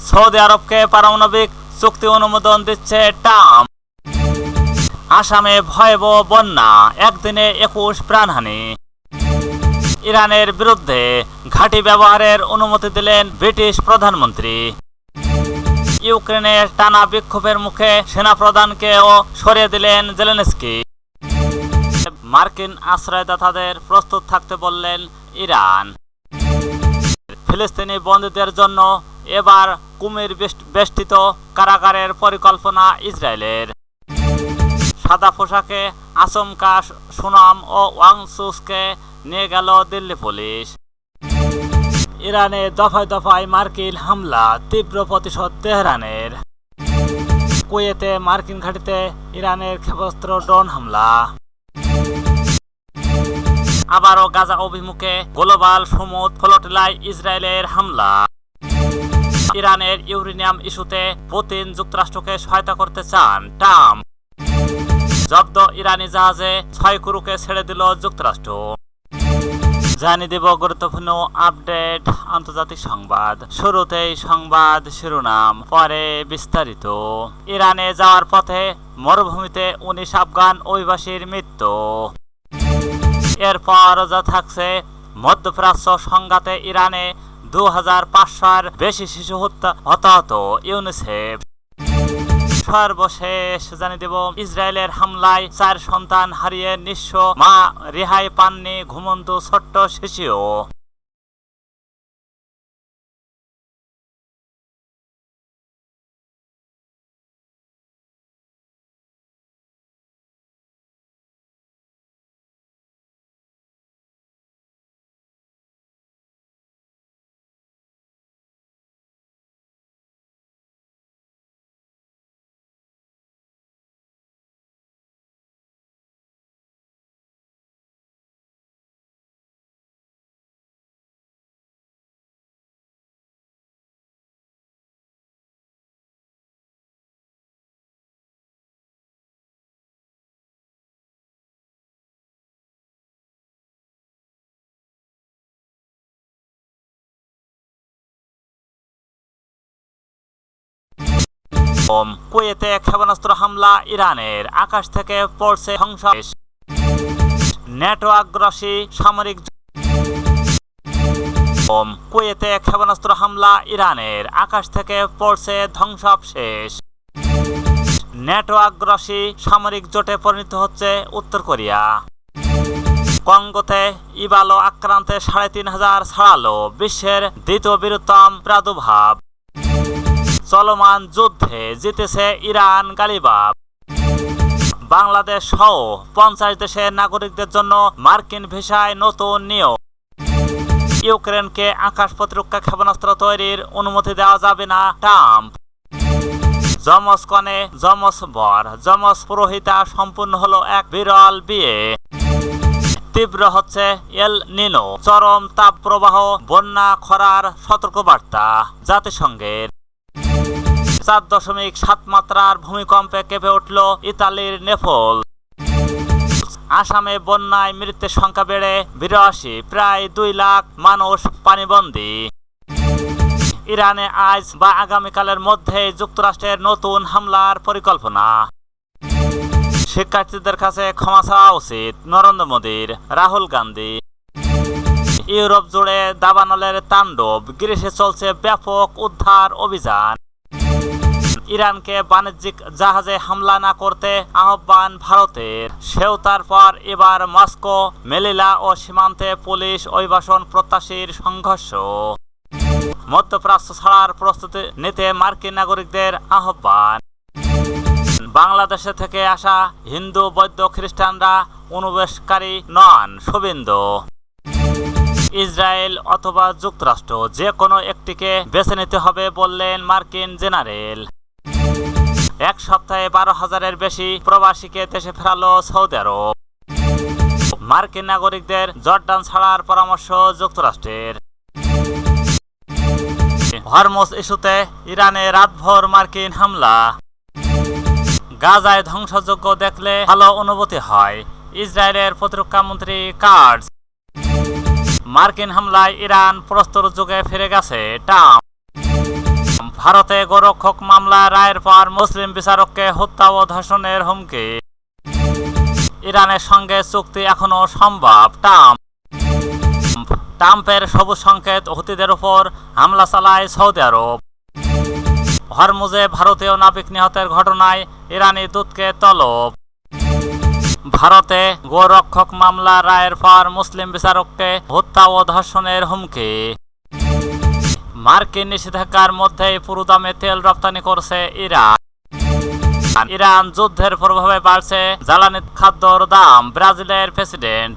Saudi আরবকে পারমাণবিক চুক্তি অনুমোদন দিচ্ছে ট্রাম্প। আসামে ভয়াবহ বন্যা, একদিনে 21 প্রাণহানি। ইরানের বিরুদ্ধে ঘাঁটি ব্যবহারের অনুমতি দিলেন ব্রিটিশ প্রধানমন্ত্রী। ইউক্রেনে টানা বিক্ষোভের মুখে সেনাপ্রধানকেও সরিয়ে দিলেন জেলেনস্কি। মার্কিন আশ্রয়দাতাদের প্রস্তুত থাকতে বললেন ইরান। ফিলিস্তিনি বন্দীদের জন্য এবার কুমির বেষ্টিত কারাগারের পরিকল্পনা ইসরায়েলের। সাদা পোশাকে আচমকা সুনাম ও ওয়াং সুসকে নিয়ে গেল দিল্লি পুলিশ। ইরানে দফায় দফায় মার্কিন হামলা, তীব্র প্রতিশোধ তেহরানের। কুয়েতে মার্কিন ঘাঁটিতে ইরানের ক্ষেপণাস্ত্র ড্রোন হামলা। আবারও গাজা অভিমুখে গ্লোবাল সমুদ্র ফ্লোটিলায় ইসরায়েলের হামলা। ইরানের ইউরেনিয়াম ইস্যুতে পুতিন যুক্তরাষ্ট্রকে সহায়তা করতে চান ট্রাম্প। জব্দ ইরানি জাহাজে 6 ক্রুকে ছেড়ে দিল যুক্তরাষ্ট্র। জানিয়ে দেব গুরুত্বপূর্ণ আপডেট আন্তর্জাতিক সংবাদ। শুরুতেই সংবাদ শিরোনাম, পরে বিস্তারিত। ইরানে যাওয়ার পথে মরুভূমিতে 19 আফগান অভিবাসীর মৃত্যু। এরপর যা থাকছে, মধ্যপ্রাচ্য সংঘাতে ইরানে 2500-র বেশি শিশু হতাহত, ইউনিসেফ। সর্বশেষ জানিয়ে দেব, ইসরায়েলের হামলায় 4 সন্তান হারিয়ে নিঃস্ব মা রেহাই পাননি ঘুমন্ত ছোট্ট শিশুও। কুয়েতে ক্ষেপণাস্ত্র হামলা ইরানের, আকাশ থেকে পড়ছে ধ্বংস। ন্যাটো আগ্রাসী সামরিক। কুয়েতে ক্ষেপণাস্ত্র হামলা ইরানের, আকাশ থেকে পড়ছে ধ্বংসাবশেষ। ন্যাটো আগ্রাসী সামরিক জোটে পরিণত হচ্ছে উত্তর কোরিয়া। কঙ্গোতে ইবালো আক্রান্তে 3500 ছাড়ালো, বিশ্বের দ্বিতীয় বৃহত্তম প্রাদুর্ভাব। চলমান যুদ্ধে জিতেছে ইরান গালিবাব। বাংলাদেশ সহ 50 দেশের নাগরিকদের জন্য মার্কিন ভিসায় নতুন নিয়ম। ইউক্রেনকে আকাশ প্রতিরক্ষা ক্ষেপণাস্ত্র তৈরির অনুমতি দেওয়া যাবে না ট্রাম্প। যমজ কনে যমজ বর, যমজ পুরোহিতা সম্পূর্ণ হলো এক বিরল বিয়ে। তীব্র হচ্ছে এল নিনো, চরম তাপ প্রবাহ, বন্যা, খরার সতর্কবার্তা জাতিসংঘের। 4.7 মাত্রার ভূমিকম্পে কেঁপে উঠল ইতালির নেপলস। আসামে বন্যায় মৃতের সংখ্যা বেড়ে 82, প্রায় 2 লাখ মানুষ পানিবন্দী। ইরানে আজ বা আগামীকালের মধ্যে যুক্তরাষ্ট্রের নতুন হামলার পরিকল্পনা। শিক্ষার্থীদের কাছে ক্ষমা চাওয়া উচিত নরেন্দ্র মোদীর, রাহুল গান্ধী। ইউরোপ জুড়ে দাবানলের তাণ্ডব, গ্রিসে চলছে ব্যাপক উদ্ধার অভিযান। ইরানকে বাণিজ্যিক জাহাজে হামলা না করতে আহ্বান ভারতের। সেউতার পর এবার মস্কো, মেলিলা ও সীমান্তে পুলিশ অভিবাসন প্রত্যাশীর সংঘর্ষ। মধ্যপ্রাচ্য ছাড়ার প্রস্তুতি নিতে মার্কিন নাগরিকদের আহ্বান। বাংলাদেশে থেকে আসা হিন্দু, বৌদ্ধ, খ্রিস্টানরা অনুপ্রবেশকারী নন, শুভেন্দু। ইসরায়েল অথবা যুক্তরাষ্ট্র, যে কোনো একটিকে বেছে নিতে হবে বললেন মার্কিন জেনারেল। 1 সপ্তাহে 12,000-এর বেশি প্রবাসীকে দেশে ফেরালো সৌদি আরব। মার্কিন নাগরিকদের জর্ডান ছাড়ার পরামর্শ যুক্তরাষ্ট্রের। হরমুজ ইস্যুতে ইরানে রাতভর মার্কিন হামলা। গাজায় ধ্বংসযজ্ঞ দেখলে ভালো অনুভূতি হয়, ইসরায়েলের প্রতিরক্ষা মন্ত্রী কাটজ। মার্কিন হামলায় ইরান প্রস্তর যুগে ফিরে গেছে ট্রাম্প। ভারতে গোরক্ষক মামলা রায়ের পর মুসলিম বিচারককে হত্যা ও ধর্ষণের হুমকি। ইরানের সঙ্গে চুক্তি এখনো সম্ভব। ট্রাম্পের সবুজ সংকেত, হুতিদের উপর হামলা চালায় সৌদি আরব। হরমুজে ভারতীয় নাবিক নিহতের ঘটনায় ইরানি দূতকে তলব। ভারতে গোরক্ষক মামলা রায়ের পর মুসলিম বিচারককে হত্যা ও ধর্ষণের হুমকি। মার্কিন নিষেধাজ্ঞার মধ্যেই পুরোদামে তেল রপ্তানি করছে ইরান। ইরান যুদ্ধের প্রভাবে বাড়ছে জ্বালানি খাদ্যর দাম। ব্রাজিলের প্রেসিডেন্ট